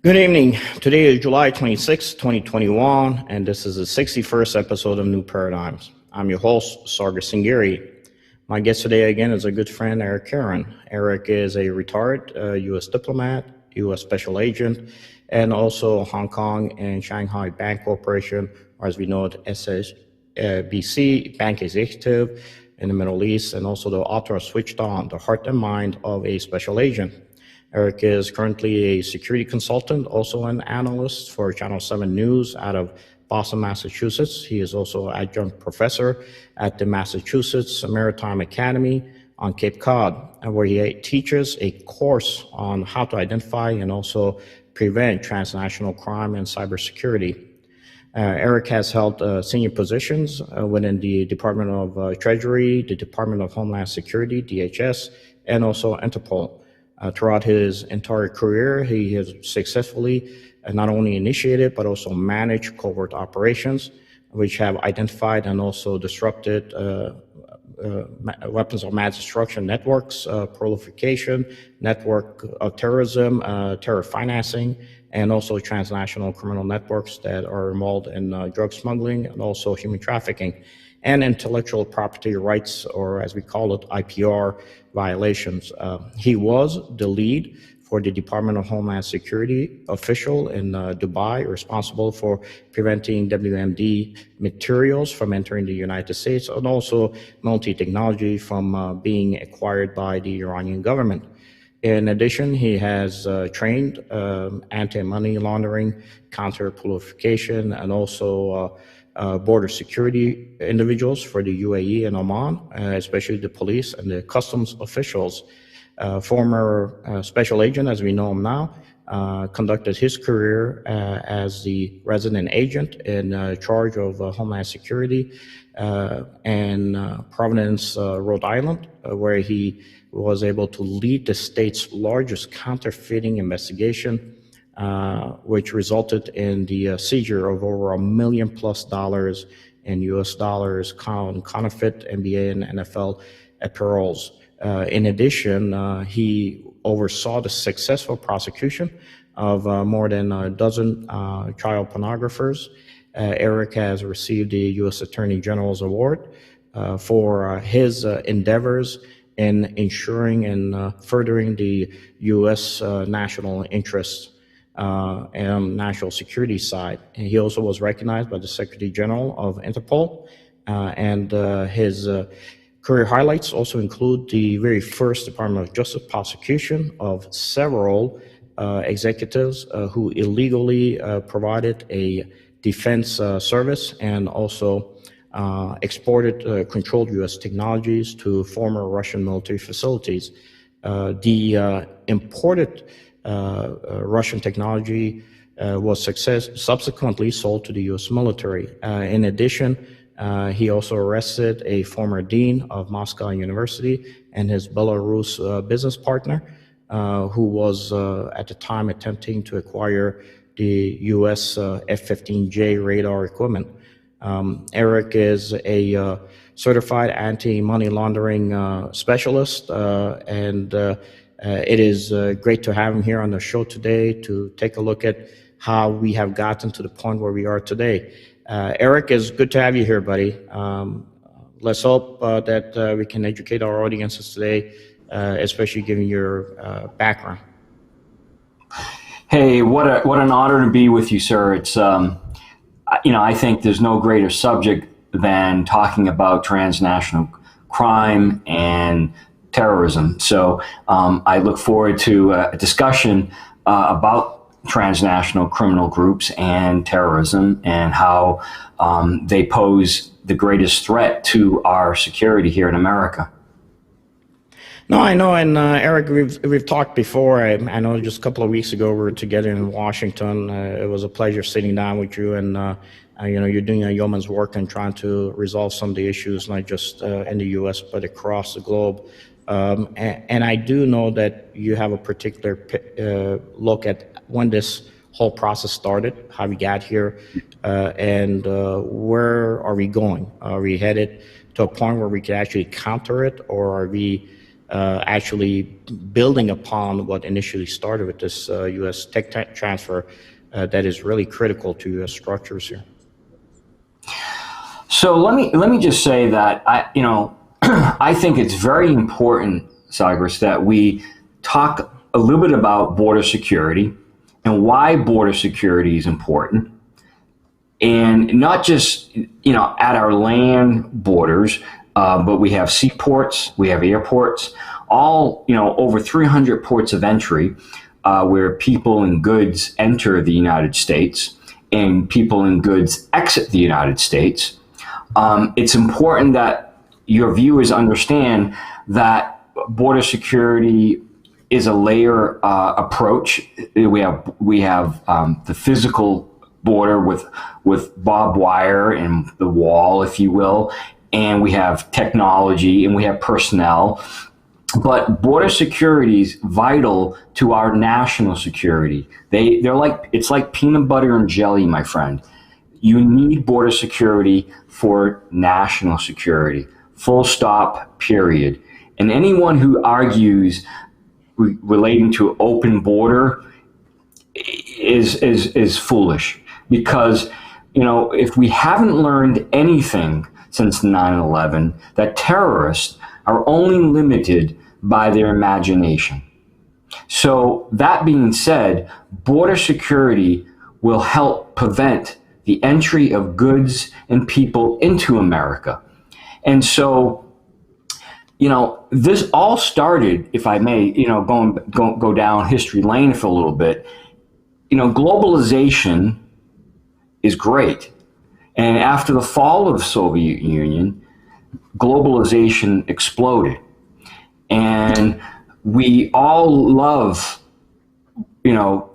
Good evening. Today is July 26, 2021, and this is the 61st episode of New Paradigms. I'm your host, Sargar Singiri. My guest today again is a good friend, Eric Caron. Eric is a retired U.S. diplomat, U.S. special agent, and also Hong Kong and Shanghai Bank Corporation, or as we know it, SHBC, bank executive in the Middle East, and also the author of Switched On, The Heart and Mind of a Special Agent. Eric is currently a security consultant, also an analyst for Channel 7 News out of Boston, Massachusetts. He is also an adjunct professor at the Massachusetts Maritime Academy on Cape Cod, where he teaches a course on how to identify and also prevent transnational crime and cybersecurity. Eric has held senior positions within the Department of Treasury, the Department of Homeland Security, DHS, and also Interpol. Throughout his entire career, he has successfully not only initiated but also managed covert operations, which have identified and also disrupted weapons of mass destruction networks, proliferation, network of terrorism, terror financing, and also transnational criminal networks that are involved in drug smuggling and also human trafficking, and intellectual property rights, or as we call it, IPR violations. He was the lead for the Department of Homeland Security official in Dubai, responsible for preventing WMD materials from entering the United States, and also multi-technology from being acquired by the Iranian government. In addition, he has trained anti-money laundering, counter-proliferation, and also border security individuals for the UAE and Oman, especially the police and the customs officials. Former special agent, as we know him now, conducted his career as the resident agent in charge of Homeland Security in Providence, Rhode Island, where he was able to lead the state's largest counterfeiting investigation, which resulted in the seizure of over $1 million+ in US dollars, counterfeit NBA and NFL apparels. In addition, he oversaw the successful prosecution of more than a dozen child pornographers. Eric has received the U.S. Attorney General's Award for his endeavors in ensuring and furthering the U.S. national interests and national security side. And he also was recognized by the Secretary General of Interpol, and his career highlights also include the very first Department of Justice prosecution of several executives who illegally provided a defense service and also exported controlled U.S. technologies to former Russian military facilities. The imported Russian technology was subsequently sold to the U.S. military. In addition, he also arrested a former dean of Moscow University and his Belarus business partner, who was at the time attempting to acquire the U.S. F-15J radar equipment. Eric is a certified anti-money laundering specialist, and it is great to have him here on the show today to take a look at how we have gotten to the point where we are today. Eric, it's good to have you here, buddy. Let's hope that we can educate our audiences today, especially given your background. Hey, what an honor to be with you, sir. It's I think there's no greater subject than talking about transnational crime and terrorism. So I look forward to a discussion about transnational criminal groups and terrorism and how they pose the greatest threat to our security here in America. No, I know, and Eric, we've talked before. I know just a couple of weeks ago we were together in Washington. It was a pleasure sitting down with you, and you're doing a yeoman's work in trying to resolve some of the issues, not just in the U.S. but across the globe. And I do know that you have a particular look at when this whole process started, how we got here, and where are we going? Are we headed to a point where we can actually counter it, or are we actually building upon what initially started with this U.S. tech transfer that is really critical to U.S. structures here. So let me just say that I think it's very important, Sagris, that we talk a little bit about border security and why border security is important, and not just at our land borders, but we have seaports, we have airports, all over 300 ports of entry where people and goods enter the United States and people and goods exit the United States. It's important that your viewers understand that border security is a layer approach. We have the physical border with barbed wire and the wall, if you will, and we have technology and we have personnel. But border security is vital to our national security. It's like peanut butter and jelly, my friend. You need border security for national security. Full stop, period. And anyone who argues relating to open border is foolish, because if we haven't learned anything since 9/11, that terrorists are only limited by their imagination. So that being said, border security will help prevent the entry of goods and people into America. And so, this all started, if I may, go down history lane for a little bit. Globalization is great. And after the fall of the Soviet Union, globalization exploded. And we all love,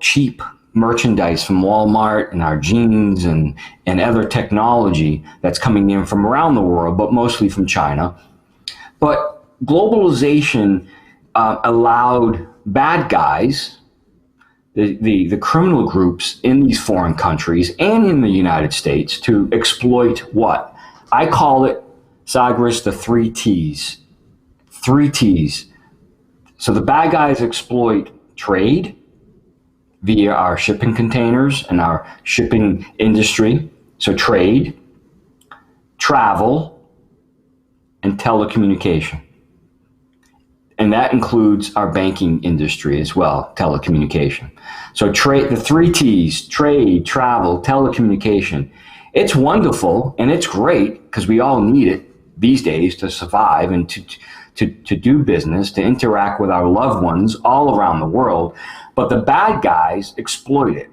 cheap merchandise from Walmart and our jeans and other technology that's coming in from around the world, but mostly from China. But globalization allowed bad guys, the criminal groups in these foreign countries and in the United States, to exploit what? I call it, Sagris, the 3 T's. 3 T's. So the bad guys exploit trade via our shipping containers and our shipping industry. So trade, travel, and telecommunication. And that includes our banking industry as well, telecommunication. So trade, the 3 T's, trade, travel, telecommunication. It's wonderful and it's great because we all need it these days to survive and to do business, to interact with our loved ones all around the world. But the bad guys exploit it.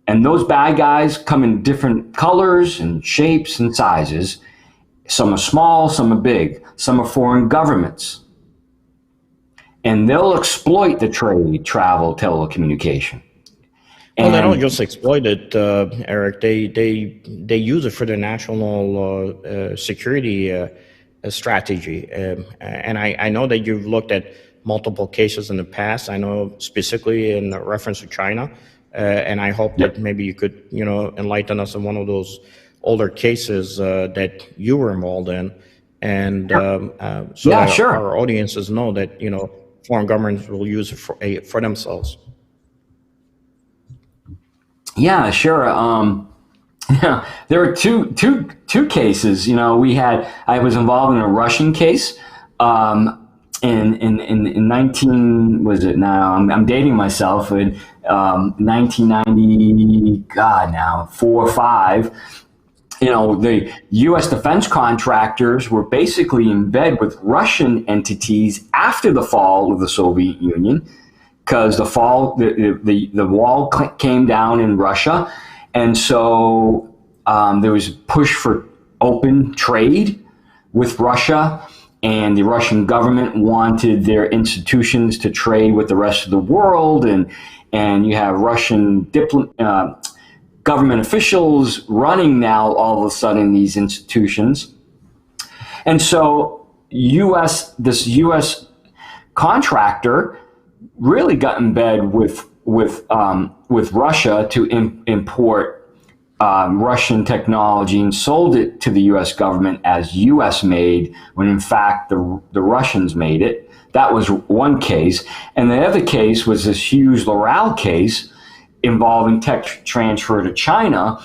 And those bad guys come in different colors and shapes and sizes. Some are small, some are big, some are foreign governments. And they'll exploit the trade, travel, telecommunication. Well, they don't just exploit it, Eric. They use it for their national security strategy. And I know that you've looked at multiple cases in the past. I know specifically in reference to China. And I hope that maybe you could, enlighten us on one of those older cases that you were involved in. And so that our audiences know that, foreign governments will use it for themselves. Yeah, sure. There were two cases. I was involved in a Russian case in 19, was it now? I'm dating myself, in 1990, God, now 4 or 5. The U.S. defense contractors were basically in bed with Russian entities after the fall of the Soviet Union, because the wall came down in Russia, and so there was a push for open trade with Russia, and the Russian government wanted their institutions to trade with the rest of the world, and you have Russian government officials running now all of a sudden these institutions. And so this U.S. contractor really got in bed with Russia to import Russian technology and sold it to the U.S. government as U.S. made, when in fact the Russians made it. That was one case. And the other case was this Hughes Loral case involving tech transfer to China.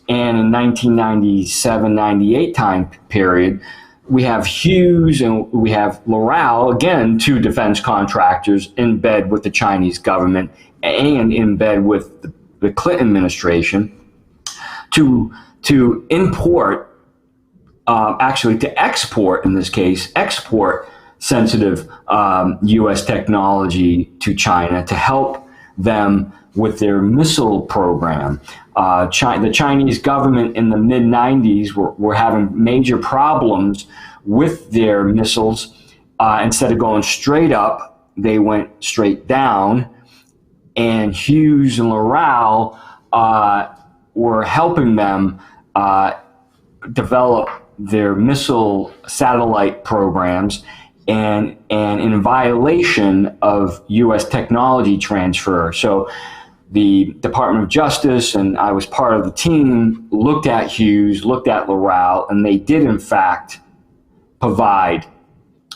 And in 1997-98 time period, we have Hughes and we have Loral, again, two defense contractors in bed with the Chinese government and in bed with the Clinton administration to import, actually to export, in this case, export sensitive U.S. technology to China to help them with their missile program. The Chinese government in the mid-90s were having major problems with their missiles. Instead of going straight up, they went straight down. And Hughes and Loral were helping them develop their missile satellite programs, and in violation of U.S. technology transfer. So the Department of Justice, and I was part of the team, looked at Hughes, looked at Loral, and they did in fact provide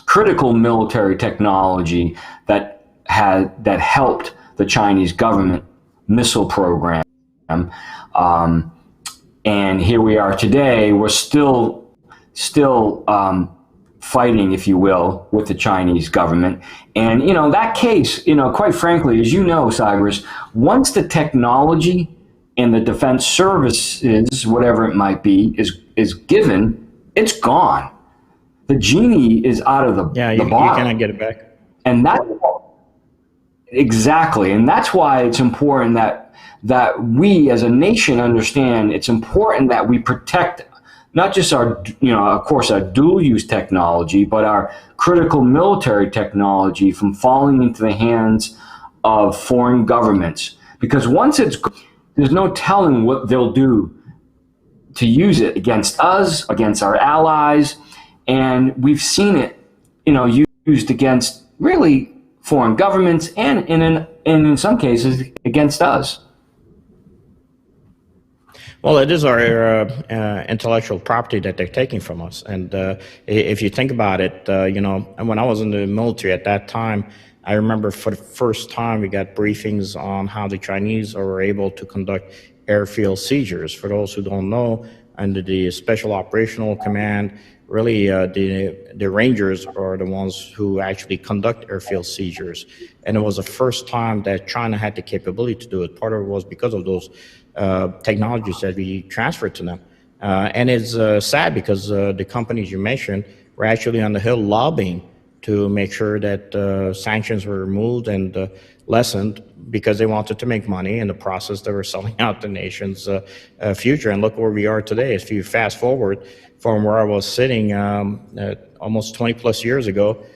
critical military technology that helped the Chinese government missile program. And here we are today. We're still fighting, if you will, with the Chinese government. And, that case, quite frankly, as you know, Cyrus, once the technology and the defense services, whatever it might be, is given, it's gone. The genie is out of the bottle. You cannot get it back. And that, exactly. And that's why it's important that we as a nation understand it's important that we protect not just our, of course, our dual-use technology, but our critical military technology from falling into the hands of foreign governments. Because once there's no telling what they'll do to use it against us, against our allies, and we've seen it, used against really foreign governments and in some cases against us. Well, it is our intellectual property that they're taking from us. And if you think about it, and when I was in the military at that time, I remember for the first time we got briefings on how the Chinese are able to conduct airfield seizures. For those who don't know, under the Special Operational Command, really the Rangers are the ones who actually conduct airfield seizures. And it was the first time that China had the capability to do it. Part of it was because of those technologies that we transferred to them. And it's sad because the companies you mentioned were actually on the Hill lobbying to make sure that sanctions were removed and lessened because they wanted to make money. In the process, they were selling out the nation's future. And look where we are today. If you fast forward from where I was sitting almost 20 plus years ago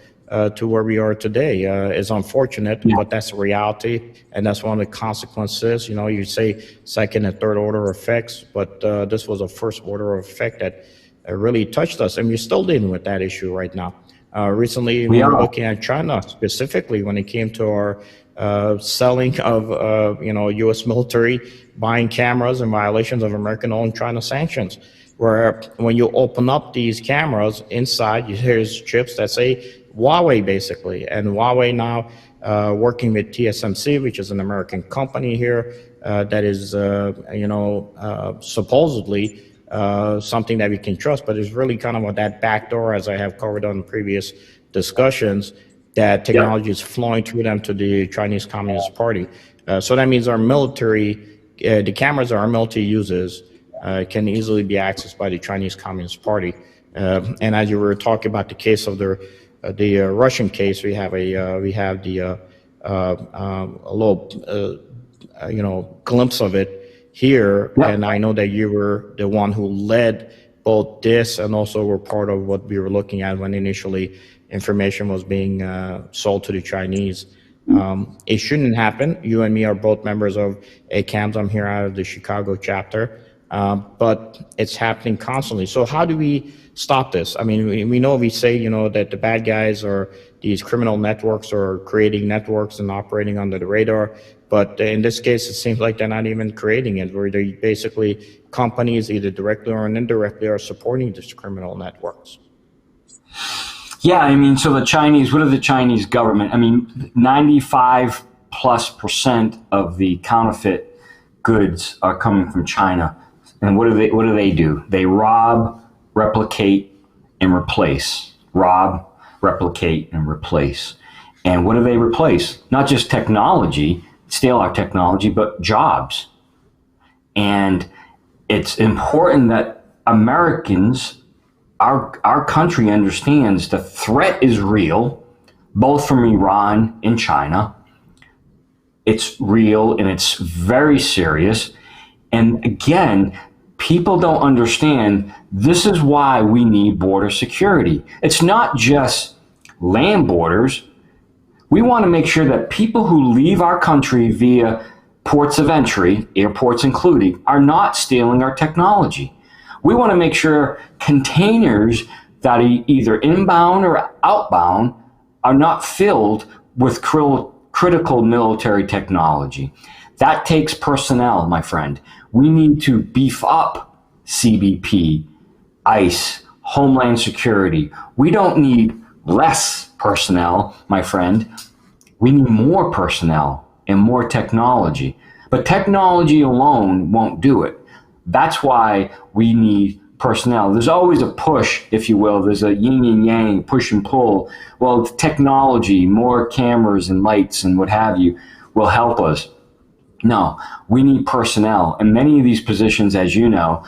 to where we are today, is unfortunate, but that's the reality. And that's one of the consequences. You say second and third order effects, but this was a first order effect that really touched us. And we're still dealing with that issue right now. Recently, we were looking at China specifically when it came to our selling of, U.S. military buying cameras in violations of American-owned China sanctions, where when you open up these cameras inside, there's chips that say Huawei, basically. And Huawei now working with TSMC, which is an American company here that is, supposedly something that we can trust, but it's really kind of that back door, as I have covered on previous discussions, that technology is flowing through them to the Chinese Communist Party. So that means our military, the cameras our military uses can easily be accessed by the Chinese Communist Party. And as you were talking about the case of the Russian case, we have a little glimpse of it here, and I know that you were the one who led both this and also were part of what we were looking at when initially information was being sold to the Chinese. It shouldn't happen. You and me are both members of ACAMS. I'm here out of the Chicago chapter, but it's happening constantly. So how do we stop this? I mean, we know, we say, that the bad guys or these criminal networks are creating networks and operating under the radar. But in this case, it seems like they're not even creating it, where they're basically companies, either directly or indirectly, are supporting these criminal networks. Yeah, I mean, so the Chinese, what are the Chinese government? I mean, 95+% of the counterfeit goods are coming from China. And what do they do? They rob, replicate, and replace. Rob, replicate, and replace. And what do they replace? Not just technology, steal our technology, but jobs. And it's important that Americans, our country, understands the threat is real, both from Iran and China. It's real and it's very serious. And again, people don't understand this is why we need border security. It's not just land borders. We want to make sure that people who leave our country via ports of entry, airports included, are not stealing our technology. We want to make sure containers that are either inbound or outbound are not filled with critical military technology. That takes personnel, my friend. We need to beef up CBP, ICE, Homeland Security. We don't need less personnel, my friend. We need more personnel and more technology. But technology alone won't do it. That's why we need personnel. There's always a push, if you will. There's a yin and yang, push and pull. Well, technology, more cameras and lights and what have you will help us. No, we need personnel. And many of these positions, as you know,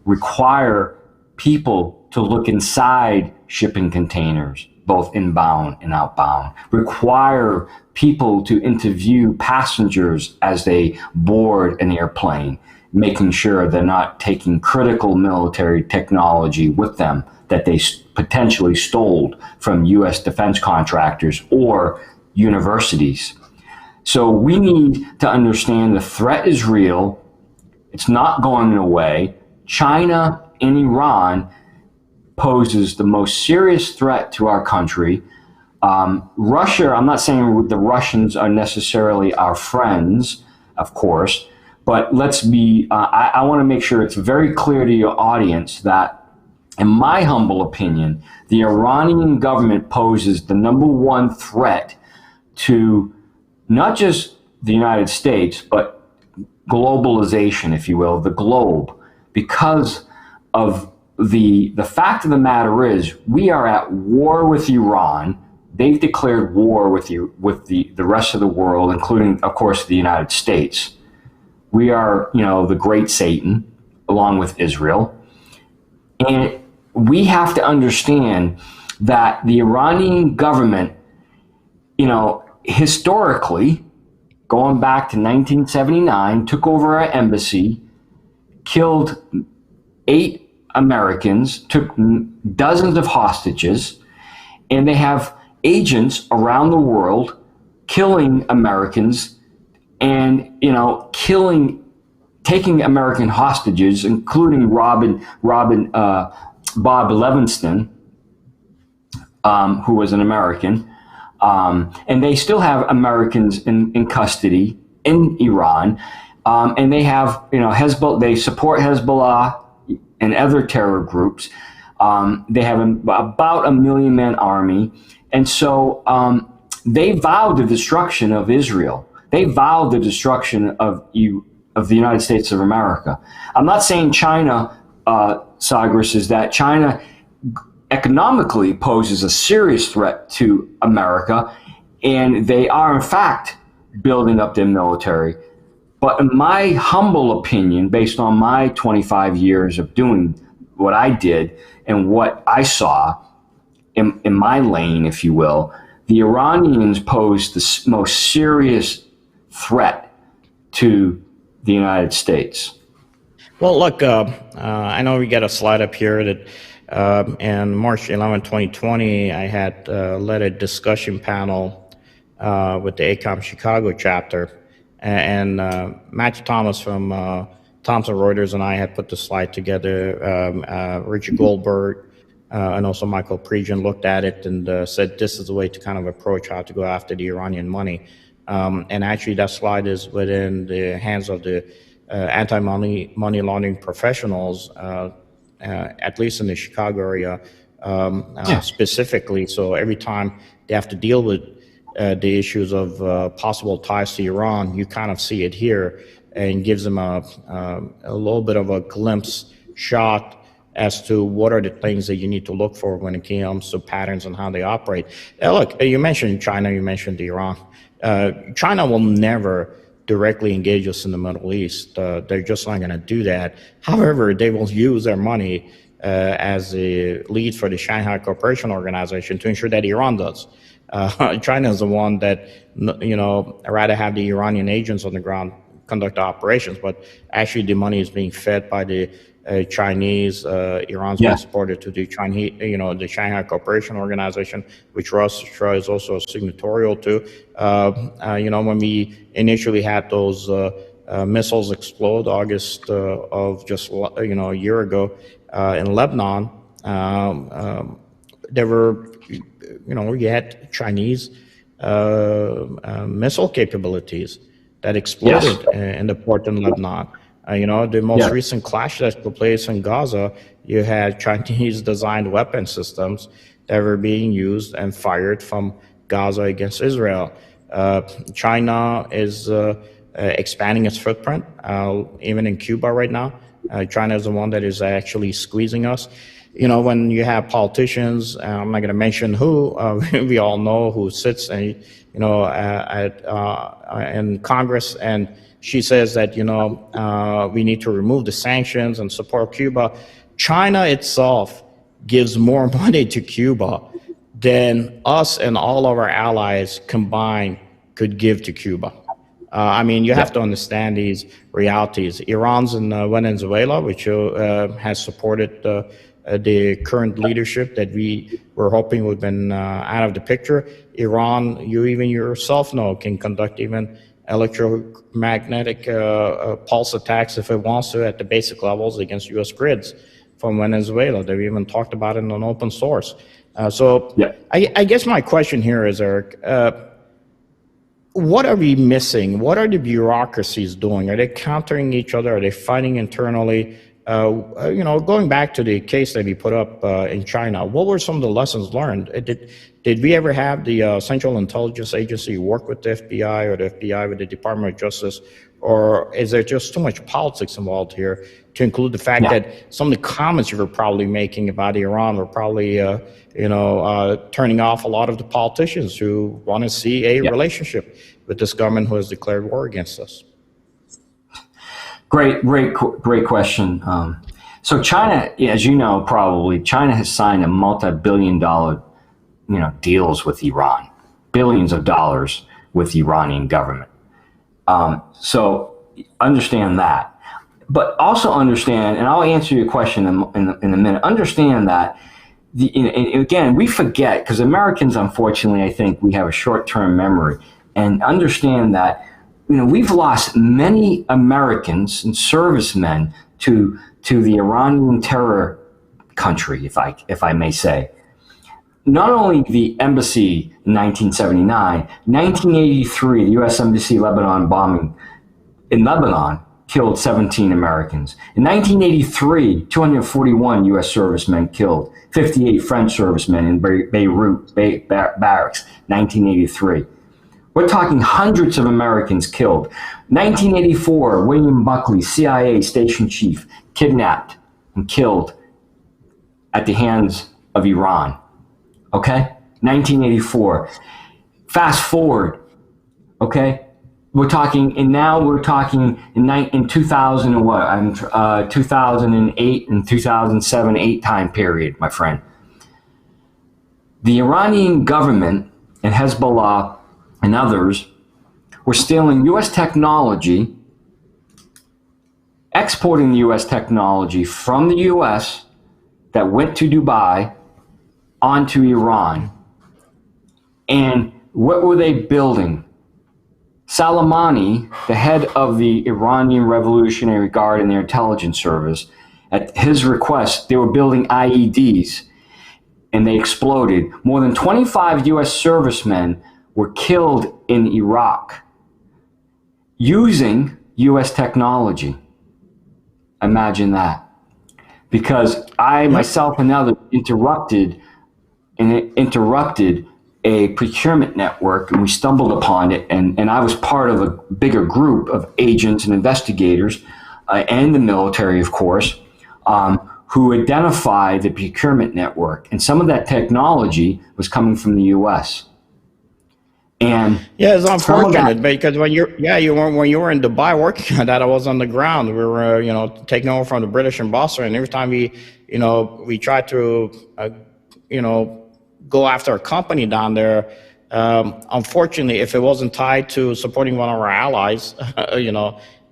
require people to look inside shipping containers, both inbound and outbound, require people to interview passengers as they board an airplane, making sure they're not taking critical military technology with them that they potentially stole from U.S. defense contractors or universities. So we need to understand the threat is real. It's not going away. China and Iran poses the most serious threat to our country. Russia, I'm not saying the Russians are necessarily our friends, of course, but let's be, I want to make sure it's very clear to your audience that, in my humble opinion, the Iranian government poses the number one threat to not just the United States, but globalization, if you will, the globe, because of the fact of the matter is we are at war with Iran. They've declared war with the rest of the world, including, of course, the United States. We are, the great Satan, along with Israel. And we have to understand that the Iranian government, historically, going back to 1979, took over our embassy, killed 8 Americans, took dozens of hostages, and they have agents around the world killing Americans and, taking American hostages, including Bob Levinston, who was an American. And they still have Americans in custody in Iran. And they have, Hezbollah, they support Hezbollah and other terror groups. They have about a 1 million man army. And so they vowed the destruction of Israel. They vowed the destruction of the United States of America. I'm not saying China, Sagres, is that China economically poses a serious threat to America, and they are, in fact, building up their military. But in my humble opinion, based on my 25 years of doing what I did and what I saw in my lane, if you will, the Iranians pose the most serious threat to the United States. Well, look, I know we got a slide up here that on March 11, 2020, I had led a discussion panel with the ACOM Chicago chapter. And Matthew Thomas from Thomson Reuters and I had put the slide together. Richard Goldberg and also Michael Prejean looked at it and said this is the way to kind of approach how to go after the Iranian money. And actually that slide is within the hands of the anti-money laundering professionals, at least in the Chicago area specifically. So every time they have to deal with the issues of possible ties to Iran, you kind of see it here, and gives them a little bit of a glimpse shot as to what are the things that you need to look for when it comes to patterns and how they operate. Look, you mentioned China, you mentioned Iran. China will never directly engage us in the Middle East. They're just not going to do that. However, they will use their money as a lead for the Shanghai Cooperation Organization to ensure that Iran does. China is the one that, I'd rather have the Iranian agents on the ground conduct operations, but actually the money is being fed by the Chinese. Iran's being supported to the Chinese, the Shanghai Cooperation Organization, which Russia is also a signatory to. When we initially had those missiles explode August of just a year ago in Lebanon, there were, you had Chinese missile capabilities that exploded in the port in Lebanon. The most recent clash that took place in Gaza, you had Chinese-designed weapon systems that were being used and fired from Gaza against Israel. China is expanding its footprint, even in Cuba right now. China is the one that is actually squeezing us. When you have politicians, I'm not going to mention who, we all know who sits in Congress, and she says that, we need to remove the sanctions and support Cuba. China itself gives more money to Cuba than us and all of our allies combined could give to Cuba. You have to understand these realities. Iran's in Venezuela, which has supported the current leadership that we were hoping would have been out of the picture. Iran, you even yourself know, can conduct even electromagnetic pulse attacks if it wants to at the basic levels against U.S. grids from Venezuela. They've even talked about it in an open source. I guess my question here is, Eric, what are we missing? What are the bureaucracies doing? Are they countering each other? Are they fighting internally? Going back to the case that we put up in China, what were some of the lessons learned? Did we ever have the Central Intelligence Agency work with the FBI, or the FBI with the Department of Justice? Or is there just too much politics involved here, to include the fact that some of the comments you were probably making about Iran were probably, turning off a lot of the politicians who want to see a relationship with this government who has declared war against us? Great question. So China, as you know, probably China has signed a multi-billion-dollar, deals with Iran, billions of dollars with the Iranian government. So understand that, but also understand, and I'll answer your question in a minute. Understand that again, we forget, because Americans, unfortunately, I think we have a short-term memory, and understand that. We've lost many Americans and servicemen to the Iranian terror country, if I may say. Not only the embassy in 1979, 1983, the U.S. Embassy Lebanon bombing in Lebanon killed 17 Americans. In 1983, 241 U.S. servicemen killed, 58 French servicemen in Beirut barracks, 1983. We're talking hundreds of Americans killed. 1984, William Buckley, CIA station chief, kidnapped and killed at the hands of Iran. Okay? 1984. Fast forward. Okay? We're talking in 2000 and what? 2008 and 2007-8 time period, my friend. The Iranian government and Hezbollah and others were stealing U.S. technology, exporting the U.S. technology from the U.S. that went to Dubai onto Iran. And what were they building? Soleimani, the head of the Iranian Revolutionary Guard and their intelligence service, at his request, they were building IEDs, and they exploded. More than 25 U.S. servicemen were killed in Iraq using U.S. technology. Imagine that. Because I myself and others interrupted a procurement network, and we stumbled upon it, and I was part of a bigger group of agents and investigators, and the military, of course, who identified the procurement network. And some of that technology was coming from the U.S. And yeah, it's unfortunate because when when you were in Dubai working on that, I was on the ground. We were taking over from the British ambassador, and every time we tried to go after a company down there. Unfortunately, if it wasn't tied to supporting one of our allies,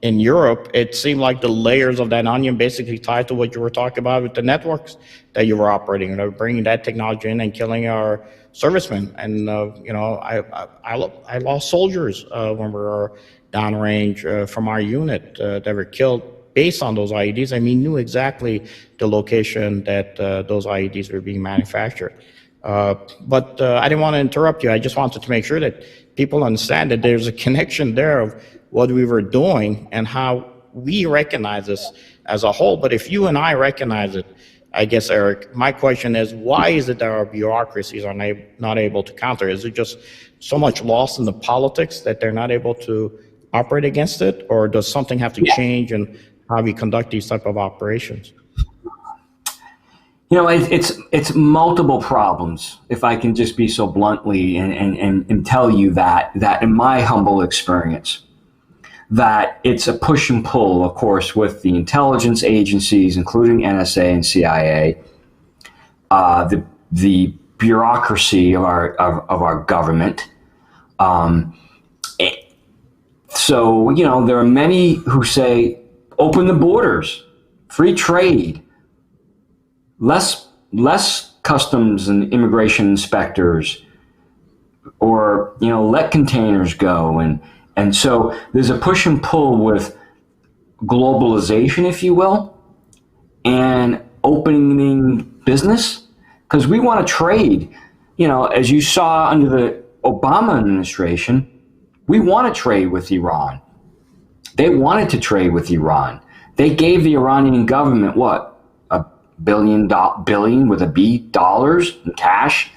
in Europe, it seemed like the layers of that onion basically tied to what you were talking about with the networks that you were operating, bringing that technology in and killing our servicemen. And I lost soldiers when we were downrange from our unit that were killed based on those IEDs, and we knew exactly the location that those IEDs were being manufactured. But I didn't want to interrupt you. I just wanted to make sure that people understand that there's a connection there of what we were doing and how we recognize this as a whole. But if you and I recognize it, I guess, Eric, my question is, why is it that our bureaucracies are not able to counter? Is it just so much lost in the politics that they're not able to operate against it? Or does something have to change in how we conduct these type of operations? It's multiple problems, if I can just be so bluntly and tell you that in my humble experience, that it's a push and pull, of course, with the intelligence agencies, including NSA and CIA, the bureaucracy of our government. So there are many who say, open the borders, free trade. Less customs and immigration inspectors, or let containers go, and so there's a push and pull with globalization, if you will, and opening business, because we want to trade. As you saw under the Obama administration, we want to trade with Iran. They wanted to trade with Iran. They gave the Iranian government what? billion with a B dollars in cash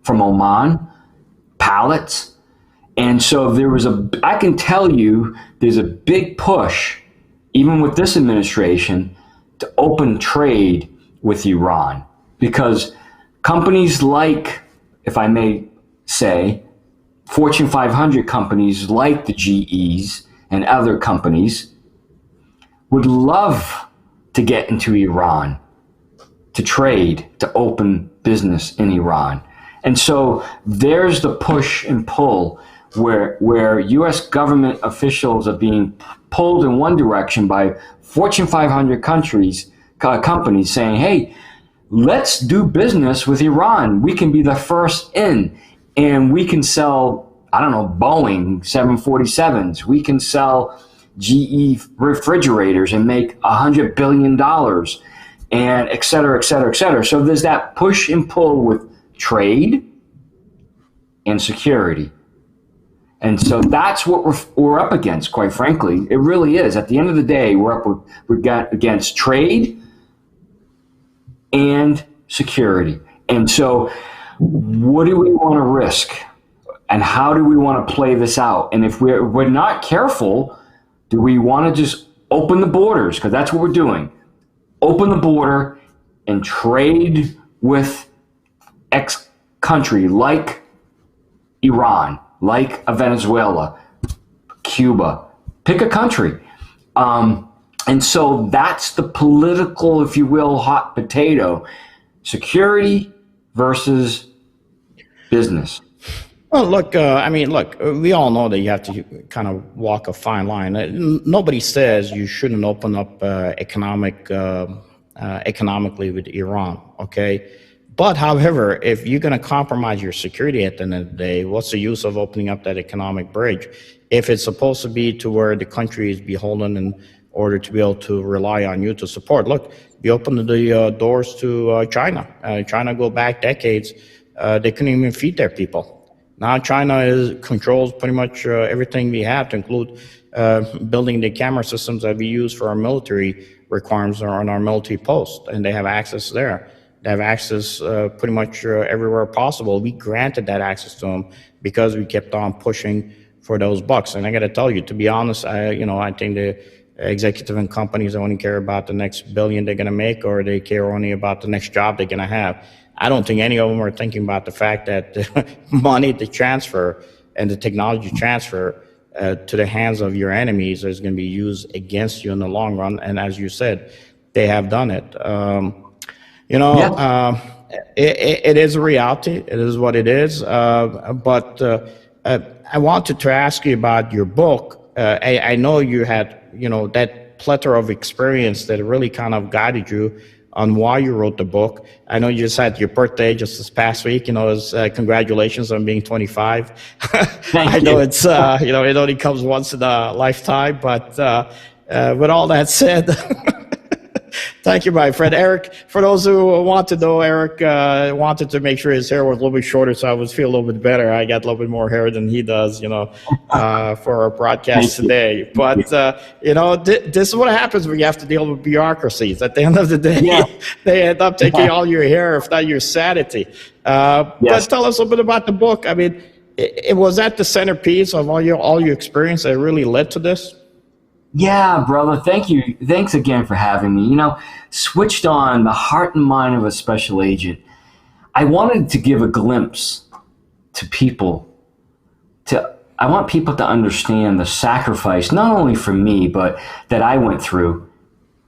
from Oman, pallets. And so I can tell you there's a big push, even with this administration, to open trade with Iran, because companies like, if I may say, Fortune 500 companies like the GEs and other companies would love to get into Iran, to trade, to open business in Iran. And so there's the push and pull where U.S. government officials are being pulled in one direction by Fortune 500 companies saying, hey, let's do business with Iran. We can be the first in, and we can sell, Boeing 747s. We can sell GE refrigerators and make $100 billion. And et cetera, et cetera, et cetera. So there's that push and pull with trade and security. And so that's what we're up against, quite frankly. It really is. At the end of the day, we've got against trade and security. And so what do we want to risk? And how do we want to play this out? And if we're not careful, do we want to just open the borders? Because that's what we're doing. Open the border and trade with X country like Iran, like Venezuela, Cuba. Pick a country. And so that's the political, if you will, hot potato. Security versus business. Well, look, we all know that you have to kind of walk a fine line. Nobody says you shouldn't open up economically with Iran, okay? But however, if you're going to compromise your security at the end of the day, what's the use of opening up that economic bridge if it's supposed to be to where the country is beholden in order to be able to rely on you to support? Look, you open the doors to China. China go back decades. They couldn't even feed their people. Now China controls pretty much everything we have, to include building the camera systems that we use for our military requirements are on our military post, and they have access there. They have access pretty much everywhere possible. We granted that access to them because we kept on pushing for those bucks. And I got to tell you, to be honest, I think the executive and companies only care about the next billion they're going to make, or they care only about the next job they're going to have. I don't think any of them are thinking about the fact that the money to transfer and the technology transfer to the hands of your enemies is going to be used against you in the long run. And as you said, they have done it. It is a reality. It is what it is. But I wanted to ask you about your book. I know you had, that plethora of experience that really kind of guided you on why you wrote the book. I know you just had your birthday just this past week. Congratulations on being 25. I know it's, it only comes once in a lifetime. But with all that said, thank you, my friend. Eric, for those who want to know, Eric wanted to make sure his hair was a little bit shorter, so I would feel a little bit better. I got a little bit more hair than he does, for our broadcast today. But, this is what happens when you have to deal with bureaucracies. At the end of the day, they end up taking all your hair, if not your sanity. But tell us a little bit about the book. I mean, it was that the centerpiece of all your experience that really led to this? Yeah, brother. Thank you. Thanks again for having me. Switched On, the heart and mind of a special agent. I wanted to give a glimpse to people. I want people to understand the sacrifice, not only for me, but that I went through,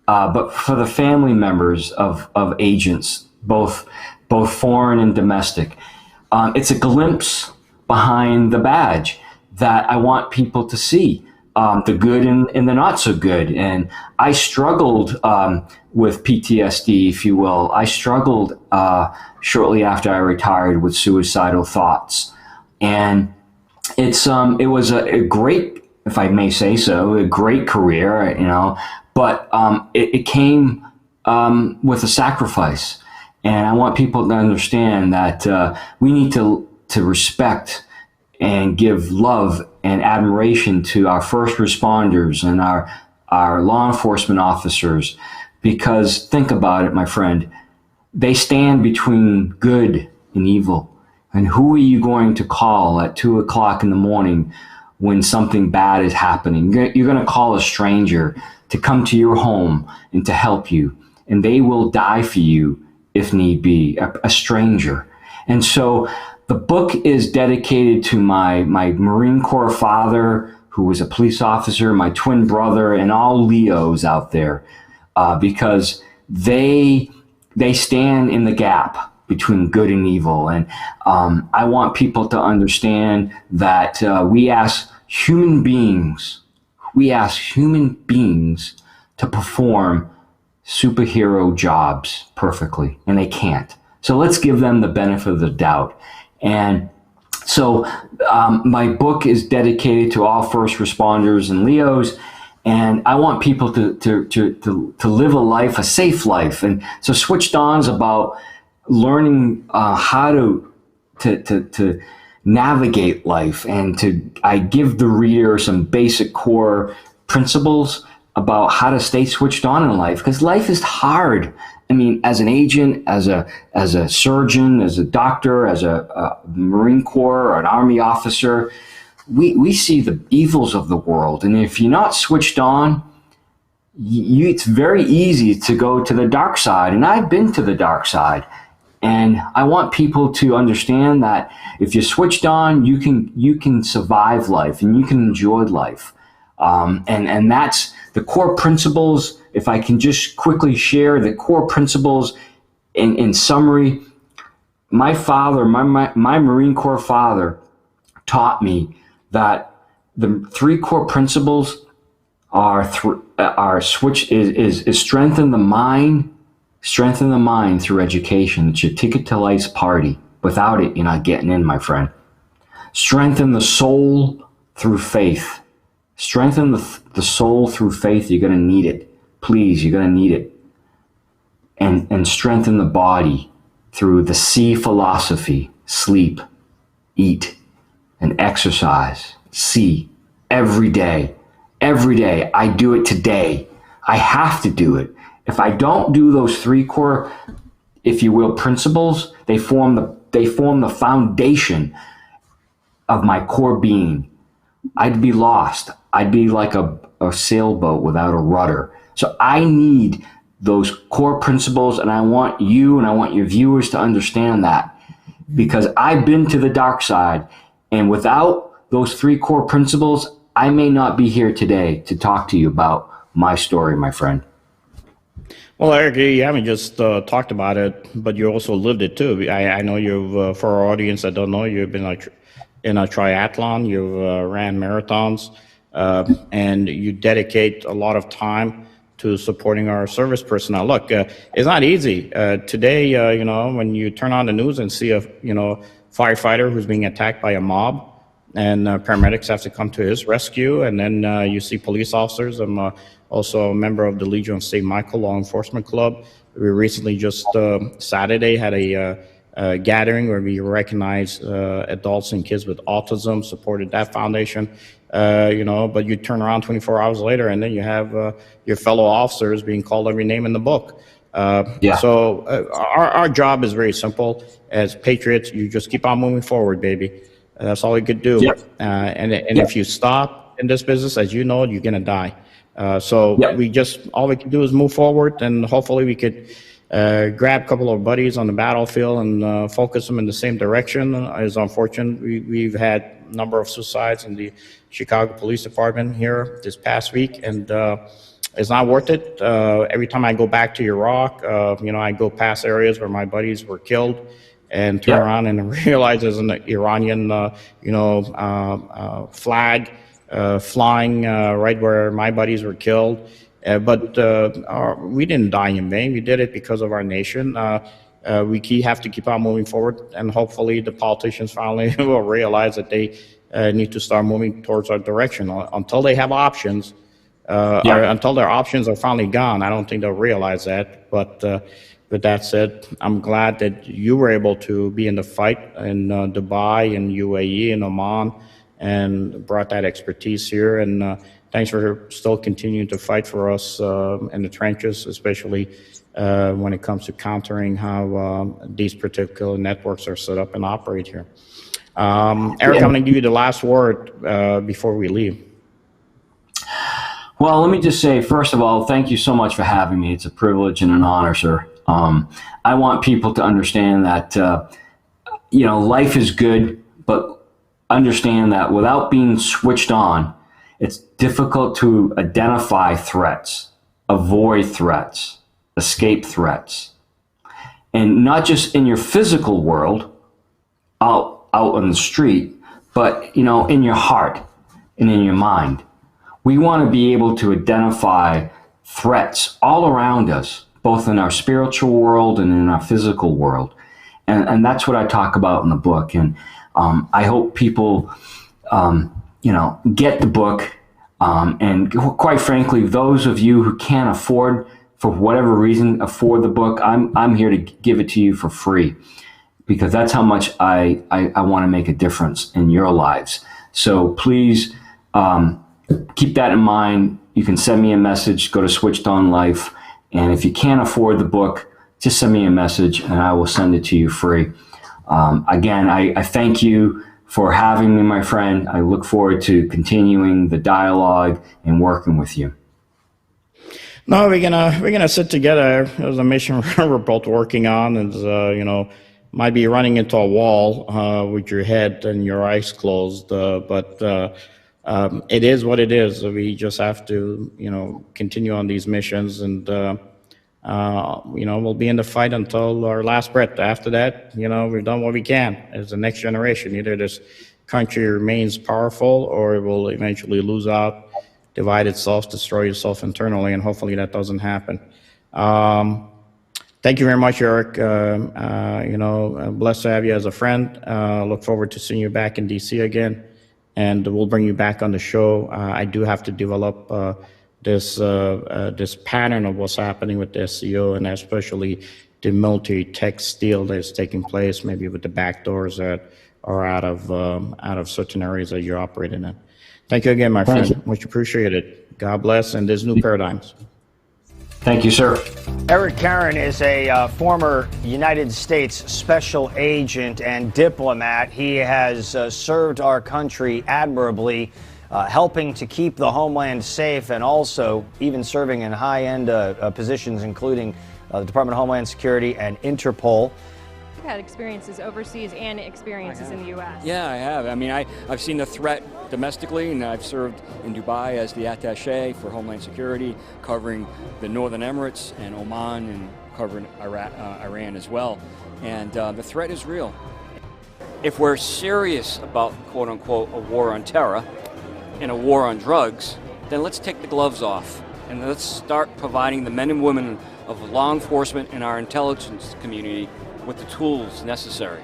but for the family members of agents, both foreign and domestic. It's a glimpse behind the badge that I want people to see. The good and the not so good. And I struggled with PTSD, if you will. I struggled shortly after I retired with suicidal thoughts. And it was a great, if I may say so, a great career, but it came with a sacrifice. And I want people to understand that we need to respect and give love and admiration to our first responders and our law enforcement officers, because think about it, my friend, they stand between good and evil. And who are you going to call at 2 o'clock in the morning when something bad is happening? You're going to call a stranger to come to your home and to help you, and they will die for you if need be, a stranger. And so the book is dedicated to my Marine Corps father, who was a police officer, my twin brother, and all Leos out there, because they stand in the gap between good and evil. And I want people to understand that we ask human beings to perform superhero jobs perfectly, and they can't. So let's give them the benefit of the doubt. And so my book is dedicated to all first responders and Leos, and I want people to live a safe life. And so Switched On is about learning how to navigate life, and I give the reader some basic core principles about how to stay switched on in life, because life is hard. I mean, as an agent, as a surgeon, as a doctor, as a Marine Corps or an Army officer, we see the evils of the world. And if you're not switched on, it's very easy to go to the dark side. And I've been to the dark side. And I want people to understand that if you're switched on, you can survive life and you can enjoy life. And that's the core principles. If I can just quickly share the core principles in summary, my father, my Marine Corps father taught me that the three core principles are strengthen the mind through education. It's your ticket to life's party. Without it, you're not getting in, my friend. Strengthen the soul through faith. Strengthen the soul through faith. You're going to need it. Please, you're going to need it. And strengthen the body through the C philosophy. Sleep, eat, and exercise. C, every day. every day. I do it today. I have to do it. If I don't do those three core, if you will, principles, they form the foundation of my core being. I'd be lost. I'd be like a sailboat without a rudder. So I need those core principles, and I want you and I want your viewers to understand that, because I've been to the dark side, and without those three core principles, I may not be here today to talk to you about my story, my friend. Well, Eric, you haven't just talked about it, but you also lived it too. I know you've, for our audience that don't know, you've been in a triathlon, you've ran marathons, and you dedicate a lot of time to supporting our service personnel. Look, it's not easy. Today, when you turn on the news and see a, firefighter who's being attacked by a mob, and paramedics have to come to his rescue, and then you see police officers. I'm also a member of the Legion of St. Michael Law Enforcement Club. We recently just Saturday had a gathering where we recognized adults and kids with autism, supported that foundation. But you turn around 24 hours later and then you have your fellow officers being called every name in the book. So our job is very simple. As patriots, you just keep on moving forward, baby. That's all we could do. And if you stop in this business, as you know, you're going to die. All we can do is move forward, and hopefully we could grab a couple of buddies on the battlefield and focus them in the same direction. It's unfortunate. We've had a number of suicides in the Chicago Police Department here this past week, and it's not worth it. Every time I go back to Iraq, I go past areas where my buddies were killed and turn around and realize there's an Iranian, flag flying right where my buddies were killed. But we didn't die in vain. We did it because of our nation. We have to keep on moving forward, and hopefully the politicians finally will realize that they need to start moving towards our direction. Until they have options, or until their options are finally gone, I don't think they'll realize that. But with that said, I'm glad that you were able to be in the fight in Dubai and UAE and Oman, and brought that expertise here. And thanks for still continuing to fight for us in the trenches, especially when it comes to countering how these particular networks are set up and operate here. Eric, I'm going to give you the last word before we leave. Well, let me just say, first of all, thank you so much for having me. It's a privilege and an honor, sir. I want people to understand that, life is good, but understand that without being switched on, it's difficult to identify threats, avoid threats, escape threats. And not just in your physical world, out on the street, but, in your heart and in your mind. We want to be able to identify threats all around us, both in our spiritual world and in our physical world. And that's what I talk about in the book. And I hope people, get the book. And quite frankly, those of you who can't afford, for whatever reason, afford the book, I'm here to give it to you for free, because that's how much I want to make a difference in your lives. So please keep that in mind. You can send me a message, go to Switched On Life. And if you can't afford the book, just send me a message and I will send it to you free. Again, I thank you for having me, my friend. I look forward to continuing the dialogue and working with you. No, we're gonna sit together. There's a mission we're both working on. Is might be running into a wall with your head and your eyes closed, but it is what it is. We just have to continue on these missions, and we'll be in the fight until our last breath. After that, we've done what we can as the next generation. Either this country remains powerful or it will eventually lose out, divide itself, destroy itself internally, and hopefully that doesn't happen. Thank you very much, Eric. Blessed to have you as a friend. Look forward to seeing you back in DC again, and we'll bring you back on the show. I do have to develop this pattern of what's happening with the SEO, and especially the military tech steal that is taking place, maybe with the back doors that are out of certain areas that you're operating in. Thank you again, my Thank friend. Much appreciated. God bless, and there's new paradigms. Thank you, sir. Eric Caron is a former United States special agent and diplomat. He has served our country admirably, helping to keep the homeland safe, and also even serving in high-end positions, including the Department of Homeland Security and Interpol. You've had experiences overseas and experiences in the U.S. Yeah, I have. I mean, I've seen the threat domestically, and I've served in Dubai as the attaché for Homeland Security, covering the Northern Emirates and Oman, and covering Iran as well. And the threat is real. If we're serious about, quote unquote, a war on terror and a war on drugs, then let's take the gloves off and let's start providing the men and women of law enforcement and our intelligence community with the tools necessary.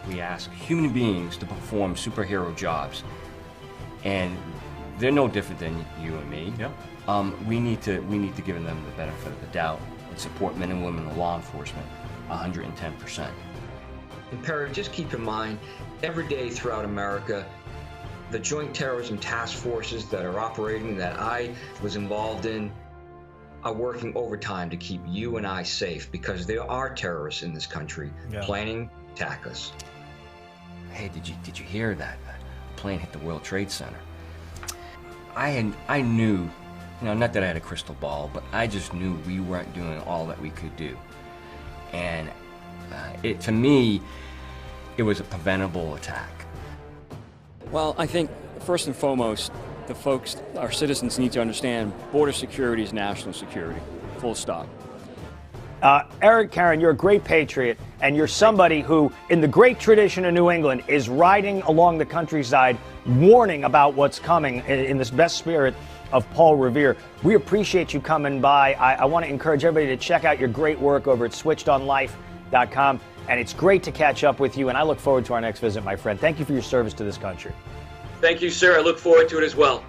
We ask human beings to perform superhero jobs, and they're no different than you and me. Yeah. We need to give them the benefit of the doubt and support men and women in law enforcement 110%. And Perry, just keep in mind, every day throughout America, the Joint Terrorism Task Forces that are operating, that I was involved in, are working overtime to keep you and I safe, because there are terrorists in this country planning to attack us. Hey, did you hear that? The plane hit the World Trade Center. I knew, not that I had a crystal ball, but I just knew we weren't doing all that we could do. And to me, it was a preventable attack. Well, I think first and foremost, the folks, our citizens, need to understand border security is national security, full stop. Eric Caron, you're a great patriot, and you're somebody who, in the great tradition of New England, is riding along the countryside, warning about what's coming in this best spirit of Paul Revere. We appreciate you coming by. I want to encourage everybody to check out your great work over at switchedonlife.com, and it's great to catch up with you, and I look forward to our next visit, my friend. Thank you for your service to this country. Thank you, sir. I look forward to it as well.